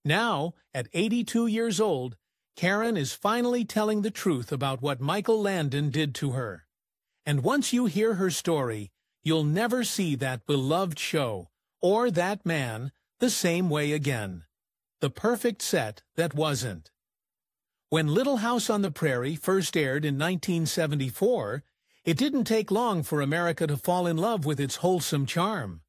Now, at 82 years old, Karen is finally telling the truth about what Michael Landon did to her. And once you hear her story, you'll never see that beloved show, or that man, the same way again. The perfect set that wasn't. When Little House on the Prairie first aired in 1974, it didn't take long for America to fall in love with its wholesome charm.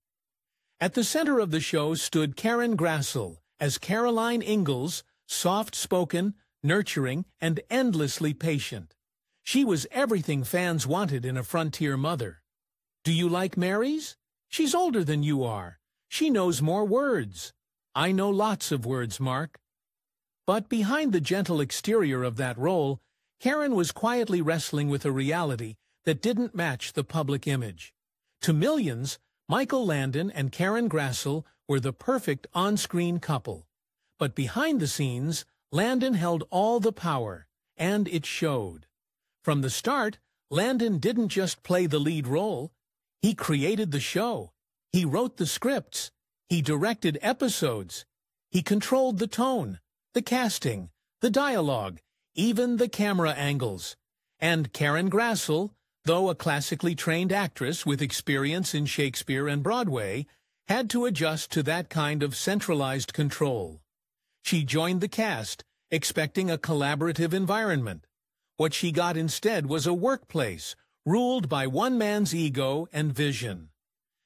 At the center of the show stood Karen Grassel as Caroline Ingalls, soft-spoken, nurturing, and endlessly patient. She was everything fans wanted in a frontier mother. Do you like Mary's? She's older than you are. She knows more words. I know lots of words, Mark. But behind the gentle exterior of that role, Karen was quietly wrestling with a reality that didn't match the public image. To millions, Michael Landon and Karen Grassel were the perfect on-screen couple. But behind the scenes, Landon held all the power, and it showed. From the start, Landon didn't just play the lead role. He created the show. He wrote the scripts. He directed episodes. He controlled the tone, the casting, the dialogue, even the camera angles. And Karen Grassel, though a classically trained actress with experience in Shakespeare and Broadway, had to adjust to that kind of centralized control. She joined the cast, expecting a collaborative environment. What she got instead was a workplace ruled by one man's ego and vision.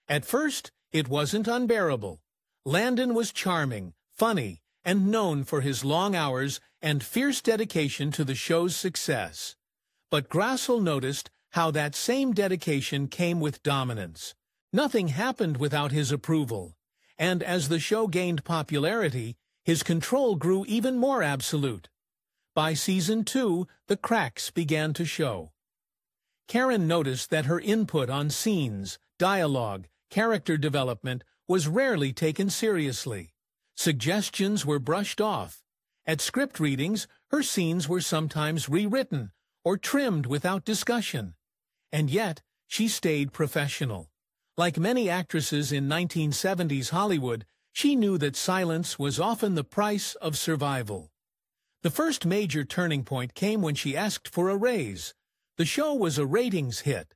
At first, it wasn't unbearable. Landon was charming, funny, and known for his long hours and fierce dedication to the show's success. But Grassel noticed how that same dedication came with dominance. Nothing happened without his approval, and as the show gained popularity, his control grew even more absolute. By season 2, the cracks began to show. Karen noticed that her input on scenes, dialogue, character development was rarely taken seriously. Suggestions were brushed off. At script readings, her scenes were sometimes rewritten or trimmed without discussion. And yet, she stayed professional. Like many actresses in 1970s Hollywood, she knew that silence was often the price of survival. The first major turning point came when she asked for a raise. The show was a ratings hit.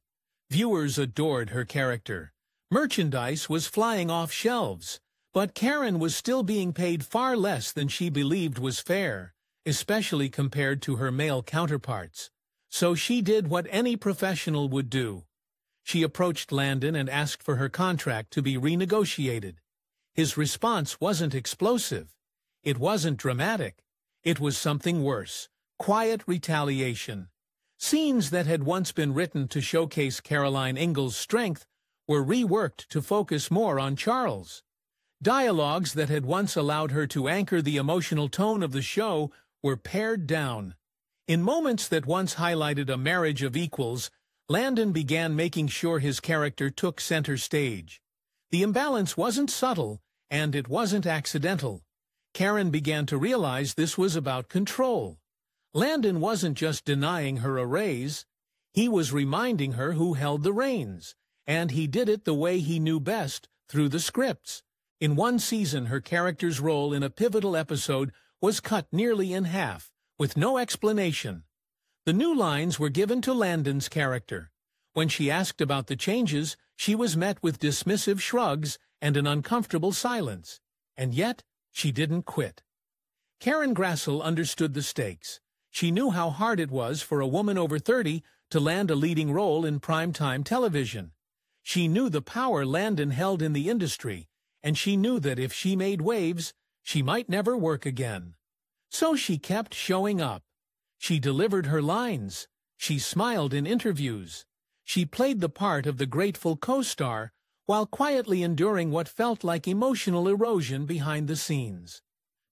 Viewers adored her character. Merchandise was flying off shelves. But Karen was still being paid far less than she believed was fair, especially compared to her male counterparts. So she did what any professional would do. She approached Landon and asked for her contract to be renegotiated. His response wasn't explosive. It wasn't dramatic. It was something worse, quiet retaliation. Scenes that had once been written to showcase Caroline Ingalls' strength were reworked to focus more on Charles. Dialogues that had once allowed her to anchor the emotional tone of the show were pared down. In moments that once highlighted a marriage of equals, Landon began making sure his character took center stage. The imbalance wasn't subtle, and it wasn't accidental. Karen began to realize this was about control. Landon wasn't just denying her a raise. He was reminding her who held the reins, and he did it the way he knew best, through the scripts. In one season, her character's role in a pivotal episode was cut nearly in half, with no explanation. The new lines were given to Landon's character. When she asked about the changes, she was met with dismissive shrugs and an uncomfortable silence. And yet, she didn't quit. Karen Grassel understood the stakes. She knew how hard it was for a woman over 30 to land a leading role in primetime television. She knew the power Landon held in the industry, and she knew that if she made waves, she might never work again. So she kept showing up. She delivered her lines. She smiled in interviews. She played the part of the grateful co-star while quietly enduring what felt like emotional erosion behind the scenes.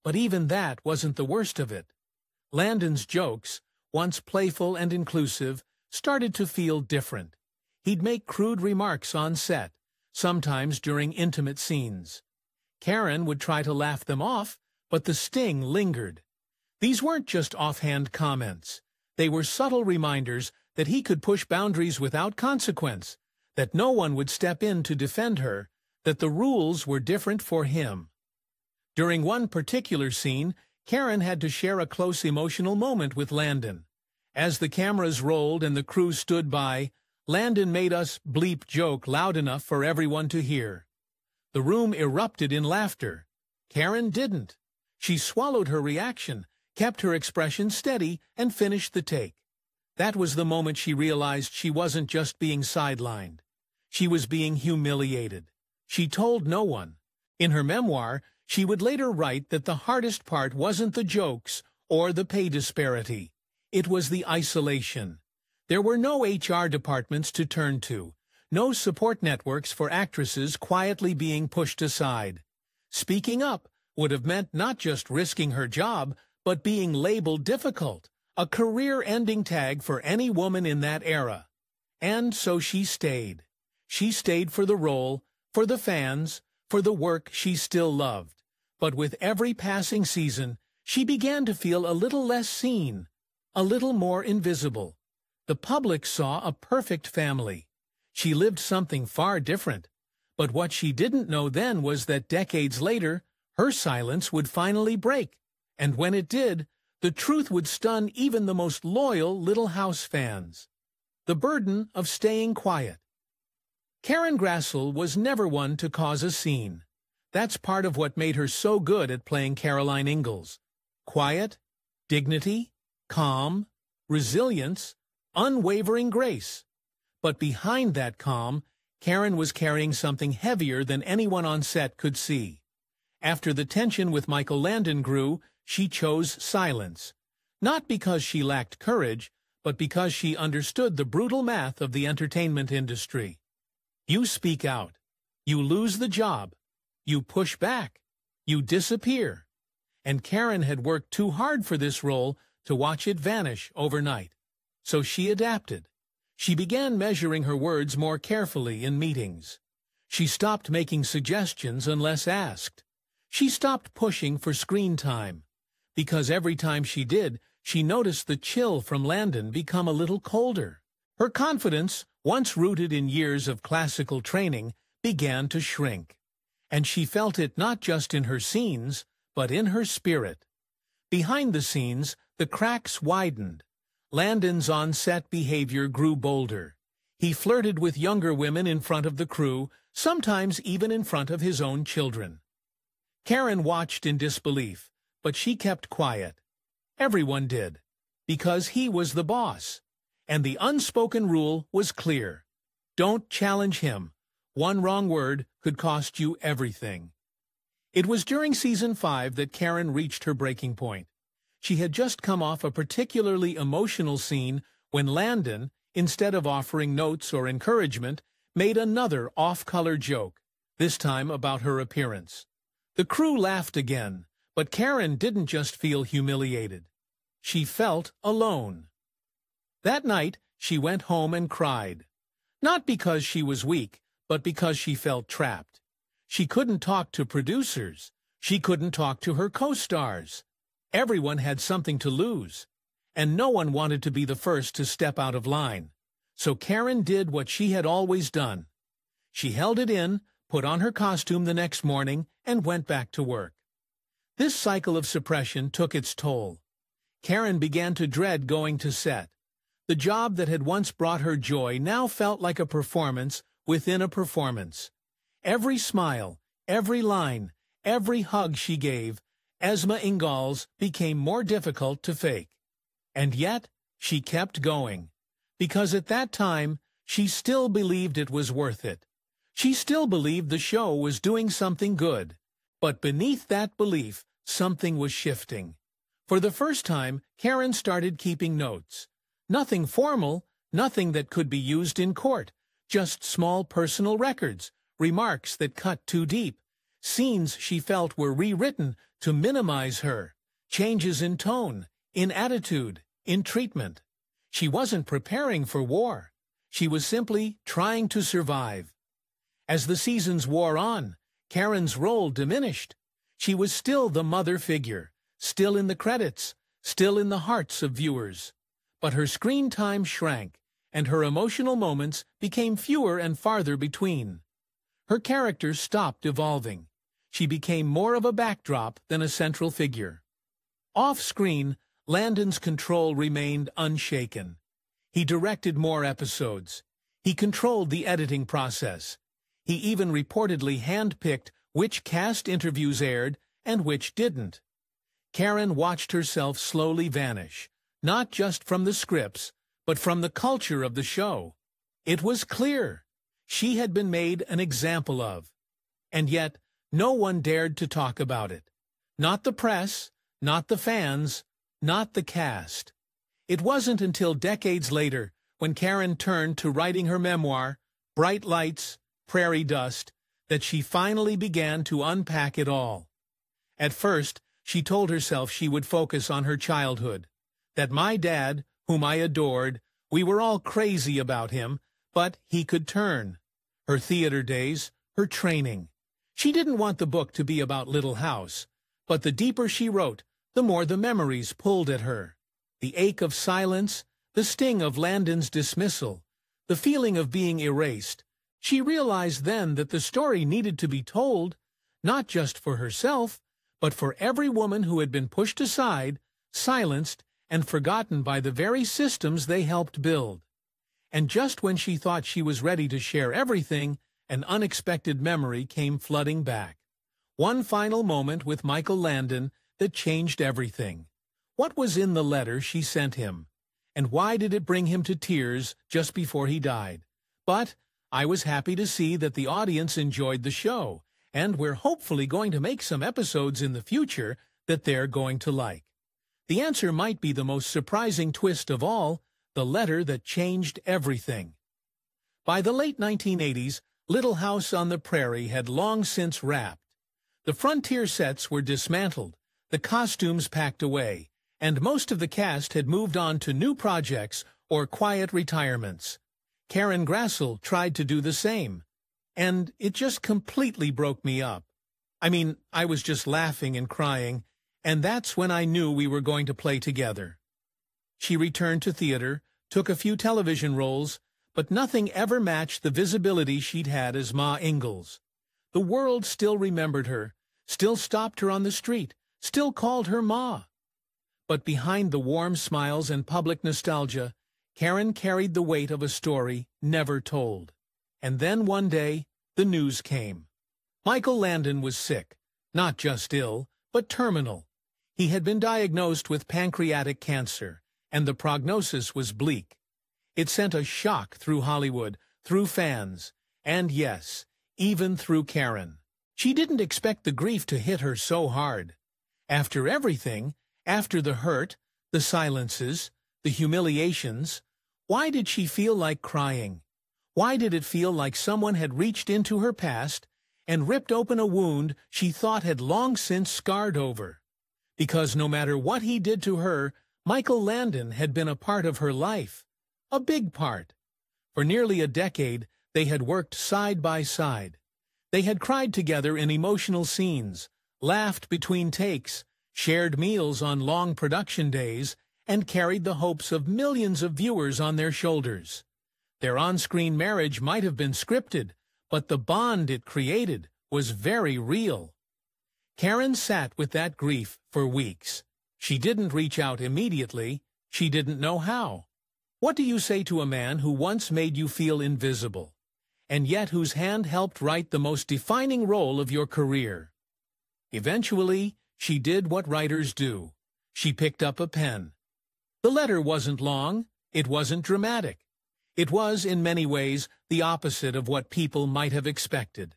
But even that wasn't the worst of it. Landon's jokes, once playful and inclusive, started to feel different. He'd make crude remarks on set, sometimes during intimate scenes. Karen would try to laugh them off, but the sting lingered. These weren't just offhand comments. They were subtle reminders that he could push boundaries without consequence, that no one would step in to defend her, that the rules were different for him. During one particular scene, Karen had to share a close emotional moment with Landon. As the cameras rolled and the crew stood by, Landon made us bleep joke loud enough for everyone to hear. The room erupted in laughter. Karen didn't. She swallowed her reaction, kept her expression steady, and finished the take. That was the moment she realized she wasn't just being sidelined. She was being humiliated. She told no one. In her memoir, she would later write that the hardest part wasn't the jokes or the pay disparity. It was the isolation. There were no HR departments to turn to, no support networks for actresses quietly being pushed aside. Speaking up would have meant not just risking her job, but being labeled difficult, a career-ending tag for any woman in that era. And so she stayed. She stayed for the role, for the fans, for the work she still loved. But with every passing season, she began to feel a little less seen, a little more invisible. The public saw a perfect family. She lived something far different. But what she didn't know then was that decades later, her silence would finally break. And when it did, the truth would stun even the most loyal Little House fans. The burden of staying quiet. Karen Grassel was never one to cause a scene. That's part of what made her so good at playing Caroline Ingalls. Quiet, dignity, calm, resilience, unwavering grace. But behind that calm, Karen was carrying something heavier than anyone on set could see. After the tension with Michael Landon grew, she chose silence. Not because she lacked courage, but because she understood the brutal math of the entertainment industry. You speak out. You lose the job. You push back. You disappear. And Karen had worked too hard for this role to watch it vanish overnight. So she adapted. She began measuring her words more carefully in meetings. She stopped making suggestions unless asked. She stopped pushing for screen time. Because every time she did, she noticed the chill from Landon become a little colder. Her confidence, once rooted in years of classical training, began to shrink. And she felt it not just in her scenes, but in her spirit. Behind the scenes, the cracks widened. Landon's on-set behavior grew bolder. He flirted with younger women in front of the crew, sometimes even in front of his own children. Karen watched in disbelief, but she kept quiet. Everyone did, because he was the boss. And the unspoken rule was clear. Don't challenge him. One wrong word could cost you everything. It was during season 5 that Karen reached her breaking point. She had just come off a particularly emotional scene when Landon, instead of offering notes or encouragement, made another off-color joke, this time about her appearance. The crew laughed again, but Karen didn't just feel humiliated. She felt alone. That night, she went home and cried. Not because she was weak, but because she felt trapped. She couldn't talk to producers. She couldn't talk to her co-stars. Everyone had something to lose, and no one wanted to be the first to step out of line. So Karen did what she had always done. She held it in, put on her costume the next morning, and went back to work. This cycle of suppression took its toll. Karen began to dread going to set. The job that had once brought her joy now felt like a performance within a performance. Every smile, every line, every hug she gave, Esma Ingalls, became more difficult to fake. And yet, she kept going. Because at that time, she still believed it was worth it. She still believed the show was doing something good. But beneath that belief, something was shifting. For the first time, Karen started keeping notes. Nothing formal, nothing that could be used in court, just small personal records, remarks that cut too deep, scenes she felt were rewritten to minimize her, changes in tone, in attitude, in treatment. She wasn't preparing for war. She was simply trying to survive. As the seasons wore on, Karen's role diminished. She was still the mother figure, still in the credits, still in the hearts of viewers. But her screen time shrank, and her emotional moments became fewer and farther between. Her character stopped evolving. she became more of a backdrop than a central figure. Off-screen, Landon's control remained unshaken. He directed more episodes. He controlled the editing process. He even reportedly handpicked which cast interviews aired and which didn't. Karen watched herself slowly vanish, not just from the scripts, but from the culture of the show. It was clear. She had been made an example of. And yet, no one dared to talk about it. Not the press, not the fans, not the cast. It wasn't until decades later, when Karen turned to writing her memoir, Bright Lights, Prairie Dust, that she finally began to unpack it all. At first, she told herself she would focus on her childhood, that my dad, whom I adored, we were all crazy about him, but he could turn. Her theater days, her training. She didn't want the book to be about Little House, but the deeper she wrote, the more the memories pulled at her. The ache of silence, the sting of Landon's dismissal, the feeling of being erased. She realized then that the story needed to be told, not just for herself, but for every woman who had been pushed aside, silenced, and forgotten by the very systems they helped build. And just when she thought she was ready to share everything, an unexpected memory came flooding back. One final moment with Michael Landon that changed everything. What was in the letter she sent him? And why did it bring him to tears just before he died? But I was happy to see that the audience enjoyed the show, and we're hopefully going to make some episodes in the future that they're going to like. The answer might be the most surprising twist of all, the letter that changed everything. By the late 1980s, Little House on the Prairie had long since wrapped. The frontier sets were dismantled, the costumes packed away, and most of the cast had moved on to new projects or quiet retirements. Karen Grassel tried to do the same, and it just completely broke me up. I mean, I was just laughing and crying, and that's when I knew we were going to play together. She returned to theater, took a few television roles, but nothing ever matched the visibility she'd had as Ma Ingalls. The world still remembered her, still stopped her on the street, still called her Ma. But behind the warm smiles and public nostalgia, Karen carried the weight of a story never told. And then one day, the news came. Michael Landon was sick, not just ill, but terminal. He had been diagnosed with pancreatic cancer, and the prognosis was bleak. It sent a shock through Hollywood, through fans, and yes, even through Karen. She didn't expect the grief to hit her so hard. After everything, after the hurt, the silences, the humiliations, why did she feel like crying? Why did it feel like someone had reached into her past and ripped open a wound she thought had long since scarred over? Because no matter what he did to her, Michael Landon had been a part of her life. A big part. For nearly a decade, they had worked side by side. They had cried together in emotional scenes, laughed between takes, shared meals on long production days, and carried the hopes of millions of viewers on their shoulders. Their on-screen marriage might have been scripted, but the bond it created was very real. Karen sat with that grief for weeks. She didn't reach out immediately. She didn't know how. What do you say to a man who once made you feel invisible, and yet whose hand helped write the most defining role of your career? Eventually, she did what writers do. She picked up a pen. The letter wasn't long. It wasn't dramatic. It was, in many ways, the opposite of what people might have expected.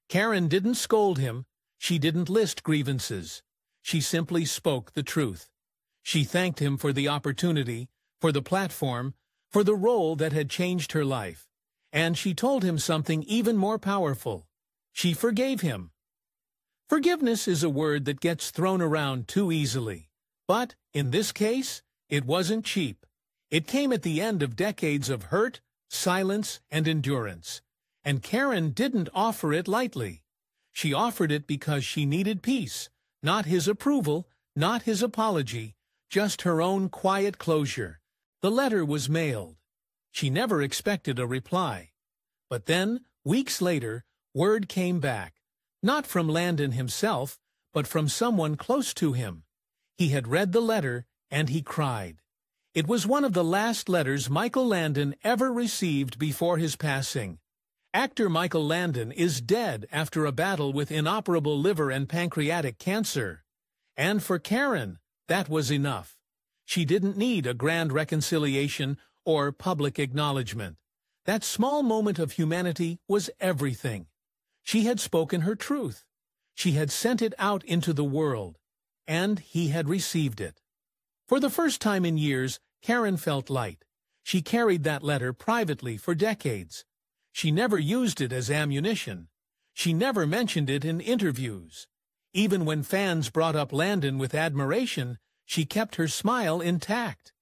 Karen didn't scold him. She didn't list grievances. She simply spoke the truth. She thanked him for the opportunity, for the platform, for the role that had changed her life. And she told him something even more powerful. She forgave him. Forgiveness is a word that gets thrown around too easily. But, in this case, it wasn't cheap. It came at the end of decades of hurt, silence, and endurance. And Karen didn't offer it lightly. She offered it because she needed peace, not his approval, not his apology, just her own quiet closure. The letter was mailed. She never expected a reply. But then, weeks later, word came back. Not from Landon himself, but from someone close to him. He had read the letter, and he cried. It was one of the last letters Michael Landon ever received before his passing. Actor Michael Landon is dead after a battle with inoperable liver and pancreatic cancer. And for Karen, that was enough. She didn't need a grand reconciliation or public acknowledgement. That small moment of humanity was everything. She had spoken her truth. She had sent it out into the world, and he had received it. For the first time in years, Karen felt light. She carried that letter privately for decades. She never used it as ammunition. She never mentioned it in interviews. Even when fans brought up Landon with admiration, she kept her smile intact.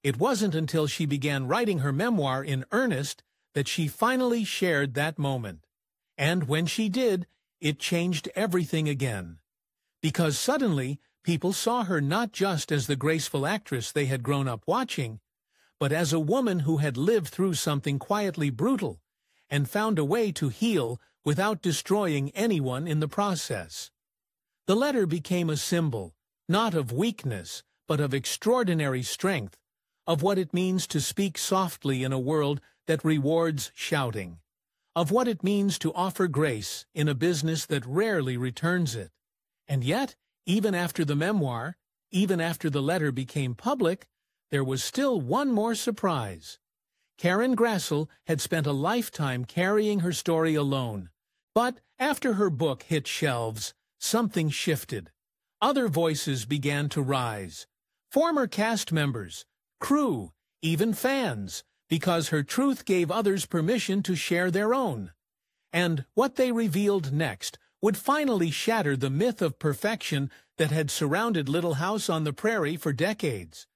It wasn't until she began writing her memoir in earnest that she finally shared that moment. And when she did, it changed everything again. Because suddenly, people saw her not just as the graceful actress they had grown up watching, but as a woman who had lived through something quietly brutal and found a way to heal without destroying anyone in the process. The letter became a symbol, not of weakness, but of extraordinary strength, of what it means to speak softly in a world that rewards shouting, of what it means to offer grace in a business that rarely returns it. And yet, even after the memoir, even after the letter became public, there was still one more surprise. Karen Grassl had spent a lifetime carrying her story alone. But after her book hit shelves, something shifted. Other voices began to rise. Former cast members, crew, even fans, because her truth gave others permission to share their own. And what they revealed next would finally shatter the myth of perfection that had surrounded Little House on the Prairie for decades.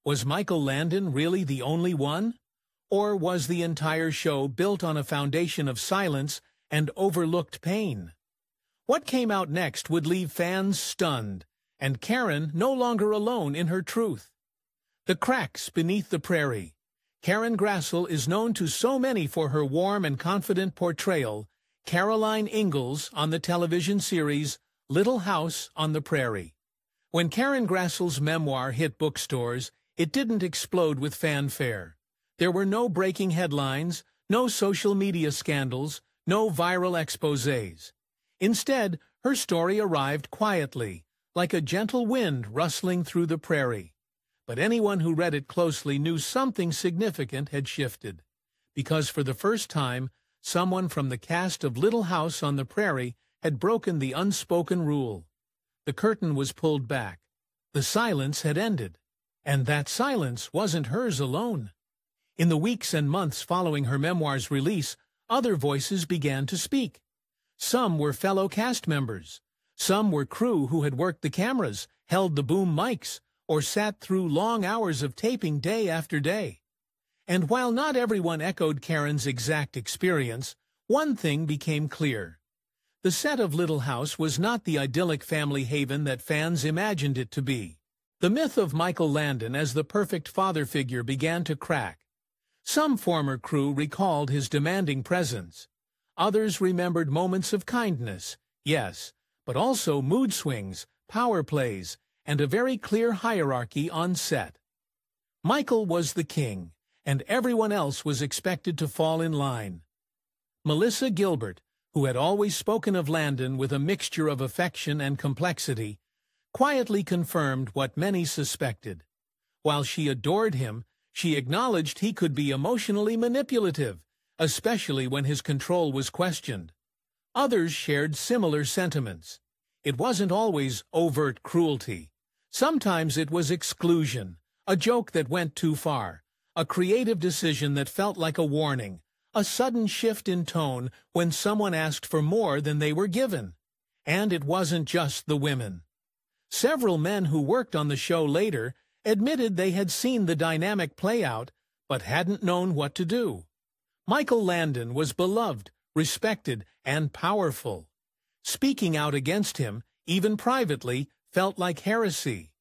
Was Michael Landon really the only one? Or was the entire show built on a foundation of silence and overlooked pain? What came out next would leave fans stunned, and Karen no longer alone in her truth. The Cracks Beneath the Prairie. Karen Grassl is known to so many for her warm and confident portrayal, Caroline Ingalls on the television series Little House on the Prairie. When Karen Grassl's memoir hit bookstores, it didn't explode with fanfare. There were no breaking headlines, no social media scandals, no viral exposés. Instead, her story arrived quietly, like a gentle wind rustling through the prairie. But anyone who read it closely knew something significant had shifted, because for the first time, someone from the cast of Little House on the Prairie had broken the unspoken rule. The curtain was pulled back. The silence had ended. And that silence wasn't hers alone. In the weeks and months following her memoir's release, other voices began to speak. Some were fellow cast members. Some were crew who had worked the cameras, held the boom mics, or sat through long hours of taping day after day. And while not everyone echoed Karen's exact experience, one thing became clear. The set of Little House was not the idyllic family haven that fans imagined it to be. The myth of Michael Landon as the perfect father figure began to crack. Some former crew recalled his demanding presence. Others remembered moments of kindness, yes, but also mood swings, power plays, and a very clear hierarchy on set. Michael was the king, and everyone else was expected to fall in line. Melissa Gilbert, who had always spoken of Landon with a mixture of affection and complexity, quietly confirmed what many suspected. While she adored him, she acknowledged he could be emotionally manipulative, especially when his control was questioned. Others shared similar sentiments. It wasn't always overt cruelty. Sometimes it was exclusion, a joke that went too far, a creative decision that felt like a warning, a sudden shift in tone when someone asked for more than they were given. And it wasn't just the women. Several men who worked on the show later admitted they had seen the dynamic play out, but hadn't known what to do. Michael Landon was beloved, respected, and powerful. Speaking out against him, even privately, felt like heresy.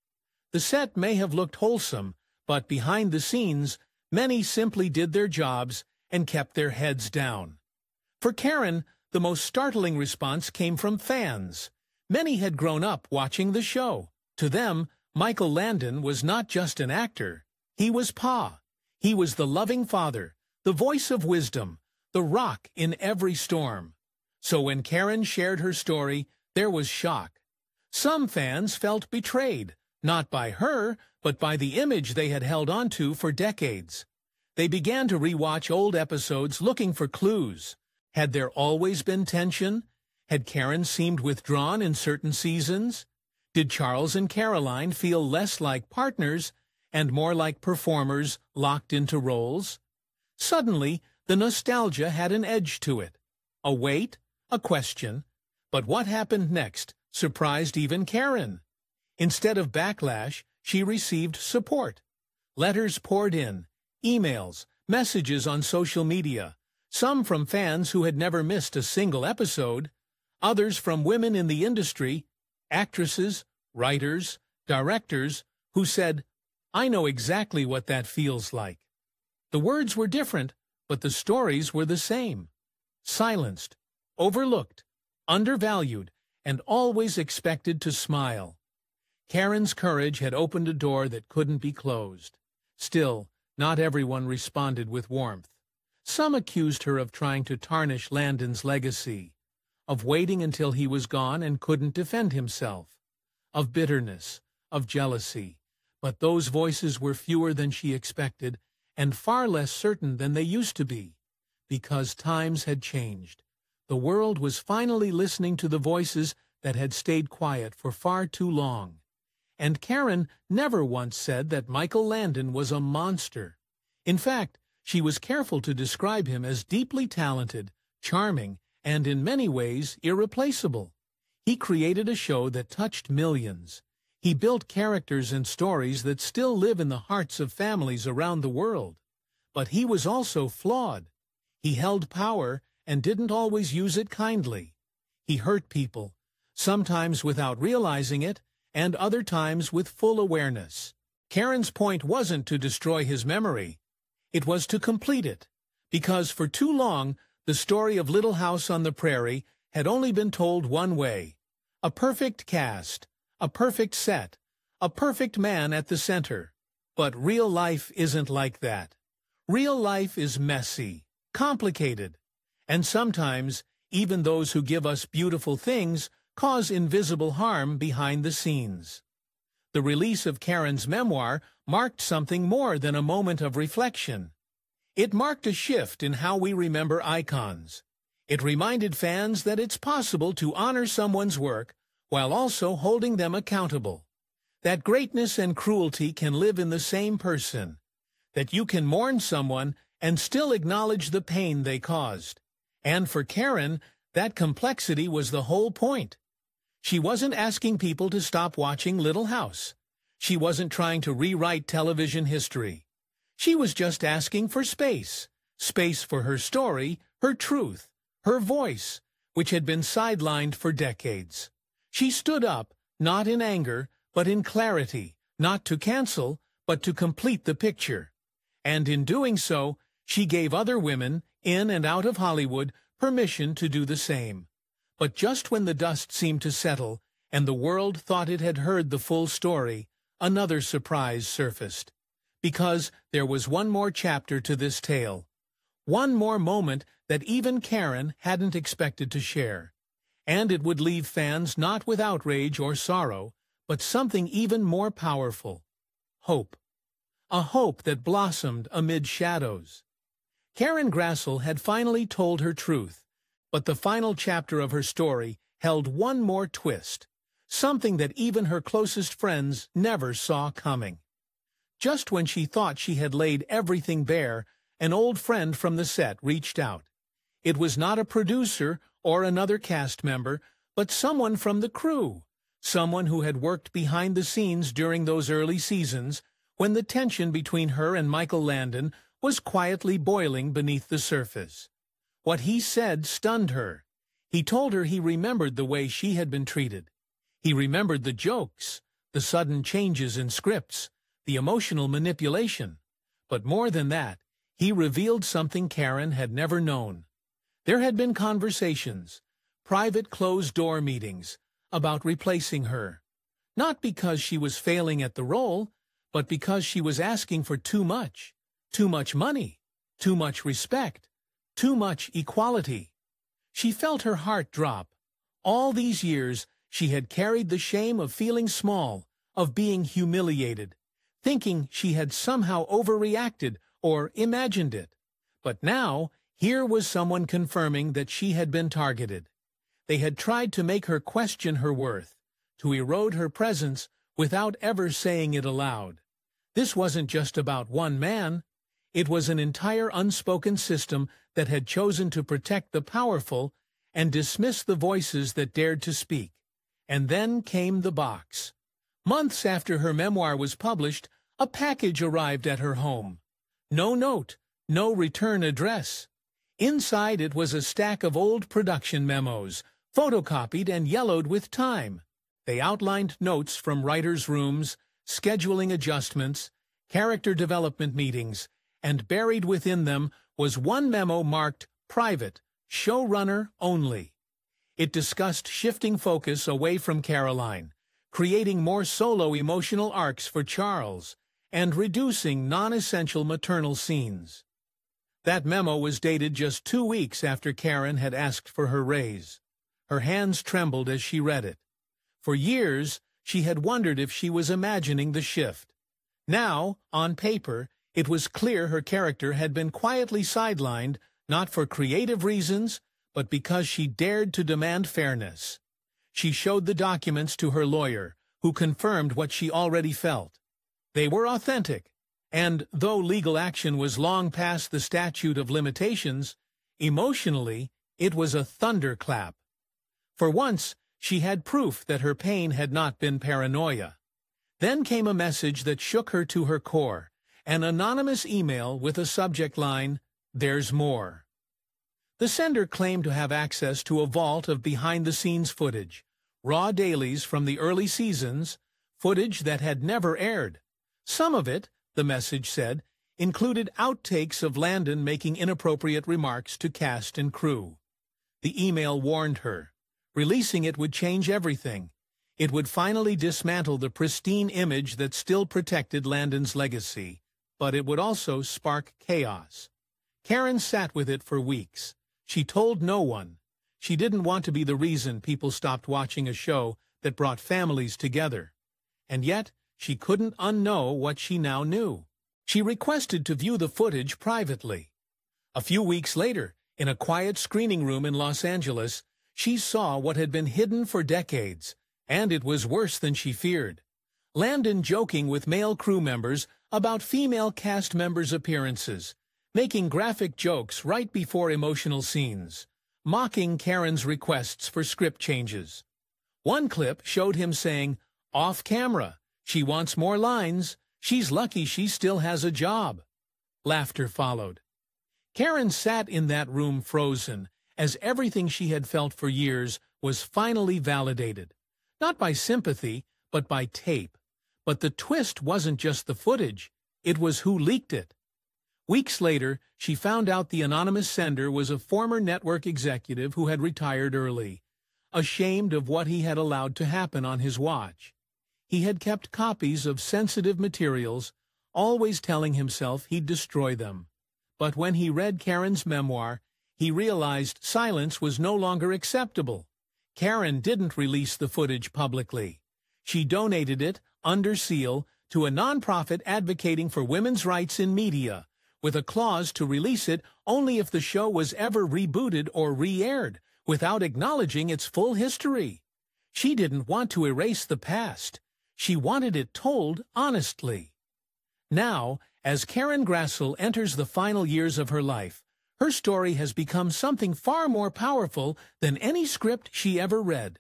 The set may have looked wholesome, but behind the scenes, many simply did their jobs and kept their heads down. For Karen, the most startling response came from fans. Many had grown up watching the show. To them, Michael Landon was not just an actor. He was Pa. He was the loving father, the voice of wisdom, the rock in every storm. So when Karen shared her story, there was shock. Some fans felt betrayed, not by her, but by the image they had held onto for decades. They began to rewatch old episodes looking for clues. Had there always been tension? Had Karen seemed withdrawn in certain seasons? Did Charles and Caroline feel less like partners and more like performers locked into roles? Suddenly, the nostalgia had an edge to it. A weight, a question. But what happened next surprised even Karen. Instead of backlash, she received support. Letters poured in, emails, messages on social media, some from fans who had never missed a single episode, others from women in the industry, actresses, writers, directors, who said, "I know exactly what that feels like." The words were different, but the stories were the same. Silenced, overlooked, undervalued, and always expected to smile. Karen's courage had opened a door that couldn't be closed. Still, not everyone responded with warmth. Some accused her of trying to tarnish Landon's legacy, of waiting until he was gone and couldn't defend himself, of bitterness, of jealousy. But those voices were fewer than she expected and far less certain than they used to be, because times had changed. The world was finally listening to the voices that had stayed quiet for far too long. And Karen never once said that Michael Landon was a monster. In fact, she was careful to describe him as deeply talented, charming, and in many ways irreplaceable. He created a show that touched millions. He built characters and stories that still live in the hearts of families around the world. But he was also flawed. He held power and didn't always use it kindly. He hurt people, sometimes without realizing it, and other times with full awareness. Karen's point wasn't to destroy his memory. It was to complete it, because for too long, the story of Little House on the Prairie had only been told one way. A perfect cast, a perfect set, a perfect man at the center. But real life isn't like that. Real life is messy, complicated, and sometimes even those who give us beautiful things cause invisible harm behind the scenes. The release of Karen's memoir marked something more than a moment of reflection. It marked a shift in how we remember icons. It reminded fans that it's possible to honor someone's work while also holding them accountable. That greatness and cruelty can live in the same person. That you can mourn someone and still acknowledge the pain they caused. And for Karen, that complexity was the whole point. She wasn't asking people to stop watching Little House. She wasn't trying to rewrite television history. She was just asking for space. Space for her story, her truth, her voice, which had been sidelined for decades. She stood up, not in anger, but in clarity, not to cancel, but to complete the picture. And in doing so, she gave other women, in and out of Hollywood, permission to do the same. But just when the dust seemed to settle, and the world thought it had heard the full story, another surprise surfaced. Because there was one more chapter to this tale. One more moment that even Karen hadn't expected to share. And it would leave fans not with outrage or sorrow, but something even more powerful. Hope. A hope that blossomed amid shadows. Karen Grassel had finally told her truth, but the final chapter of her story held one more twist, something that even her closest friends never saw coming. Just when she thought she had laid everything bare, an old friend from the set reached out. It was not a producer or another cast member, but someone from the crew, someone who had worked behind the scenes during those early seasons when the tension between her and Michael Landon was quietly boiling beneath the surface. What he said stunned her. He told her he remembered the way she had been treated. He remembered the jokes, the sudden changes in scripts, the emotional manipulation. But more than that, he revealed something Karen had never known. There had been conversations, private closed-door meetings, about replacing her. Not because she was failing at the role, but because she was asking for too much money, too much respect, too much equality. She felt her heart drop. All these years, she had carried the shame of feeling small, of being humiliated, thinking she had somehow overreacted or imagined it. But now, here was someone confirming that she had been targeted. They had tried to make her question her worth, to erode her presence without ever saying it aloud. This wasn't just about one man. It was an entire unspoken system that had chosen to protect the powerful and dismiss the voices that dared to speak. And then came the box. Months after her memoir was published, a package arrived at her home. No note, no return address. Inside it was a stack of old production memos, photocopied and yellowed with time. They outlined notes from writers' rooms, scheduling adjustments, character development meetings, and buried within them was one memo marked Private, Showrunner Only. It discussed shifting focus away from Caroline, creating more solo emotional arcs for Charles, and reducing non-essential maternal scenes. That memo was dated just 2 weeks after Karen had asked for her raise. Her hands trembled as she read it. For years, she had wondered if she was imagining the shift. Now, on paper, it was clear her character had been quietly sidelined, not for creative reasons, but because she dared to demand fairness. She showed the documents to her lawyer, who confirmed what she already felt. They were authentic, and though legal action was long past the statute of limitations, emotionally, it was a thunderclap. For once, she had proof that her pain had not been paranoia. Then came a message that shook her to her core, an anonymous email with a subject line, "There's more." The sender claimed to have access to a vault of behind-the-scenes footage, raw dailies from the early seasons, footage that had never aired. Some of it, the message said, included outtakes of Landon making inappropriate remarks to cast and crew. The email warned her. Releasing it would change everything. It would finally dismantle the pristine image that still protected Landon's legacy, but it would also spark chaos. Karen sat with it for weeks. She told no one. She didn't want to be the reason people stopped watching a show that brought families together. And yet, she couldn't unknow what she now knew. She requested to view the footage privately. A few weeks later, in a quiet screening room in Los Angeles, she saw what had been hidden for decades, and it was worse than she feared. Landon joking with male crew members about female cast members' appearances, making graphic jokes right before emotional scenes, mocking Karen's requests for script changes. One clip showed him saying, "Off camera, she wants more lines, she's lucky she still has a job." Laughter followed. Karen sat in that room frozen, as everything she had felt for years was finally validated. Not by sympathy, but by tape. But the twist wasn't just the footage, it was who leaked it. Weeks later, she found out the anonymous sender was a former network executive who had retired early, ashamed of what he had allowed to happen on his watch. He had kept copies of sensitive materials, always telling himself he'd destroy them. But when he read Karen's memoir, he realized silence was no longer acceptable. Karen didn't release the footage publicly. She donated it, under seal, to a nonprofit advocating for women's rights in media, with a clause to release it only if the show was ever rebooted or re-aired, without acknowledging its full history. She didn't want to erase the past. She wanted it told honestly. Now, as Karen Grassl enters the final years of her life, her story has become something far more powerful than any script she ever read.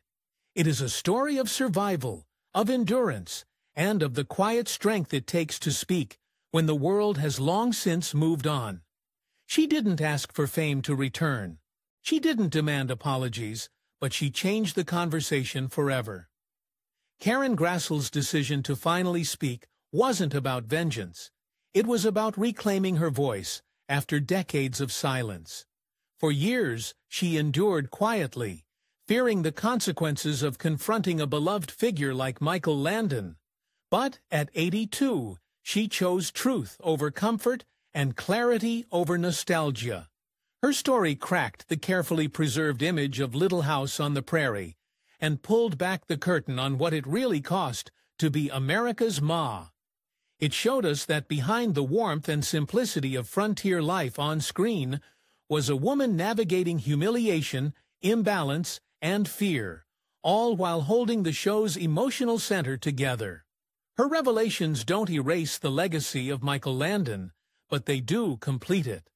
It is a story of survival, of endurance, and of the quiet strength it takes to speak when the world has long since moved on. She didn't ask for fame to return. She didn't demand apologies, but she changed the conversation forever. Karen Grassl's decision to finally speak wasn't about vengeance. It was about reclaiming her voice after decades of silence. For years, she endured quietly, fearing the consequences of confronting a beloved figure like Michael Landon. But at 82, she chose truth over comfort and clarity over nostalgia. Her story cracked the carefully preserved image of Little House on the Prairie and pulled back the curtain on what it really cost to be America's Ma. It showed us that behind the warmth and simplicity of frontier life on screen was a woman navigating humiliation, imbalance, and fear, all while holding the show's emotional center together. Her revelations don't erase the legacy of Michael Landon, but they do complete it.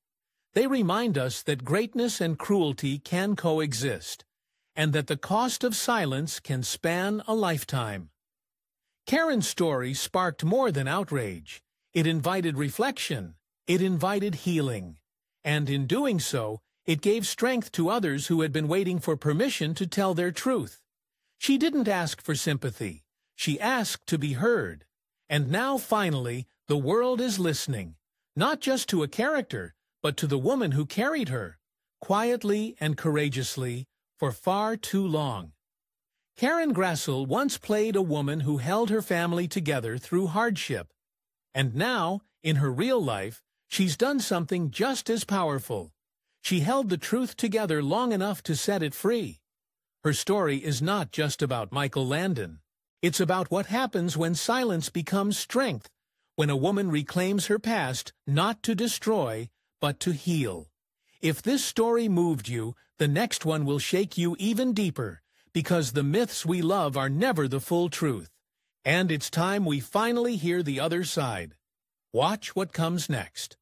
They remind us that greatness and cruelty can coexist, and that the cost of silence can span a lifetime. Karen's story sparked more than outrage. It invited reflection. It invited healing. And in doing so, it gave strength to others who had been waiting for permission to tell their truth. She didn't ask for sympathy. She asked to be heard. And now, finally, the world is listening, not just to a character, but to the woman who carried her, quietly and courageously, for far too long. Karen Grassel once played a woman who held her family together through hardship. And now, in her real life, she's done something just as powerful. She held the truth together long enough to set it free. Her story is not just about Michael Landon. It's about what happens when silence becomes strength, when a woman reclaims her past not to destroy, but to heal. If this story moved you, the next one will shake you even deeper, because the myths we love are never the full truth. And it's time we finally hear the other side. Watch what comes next.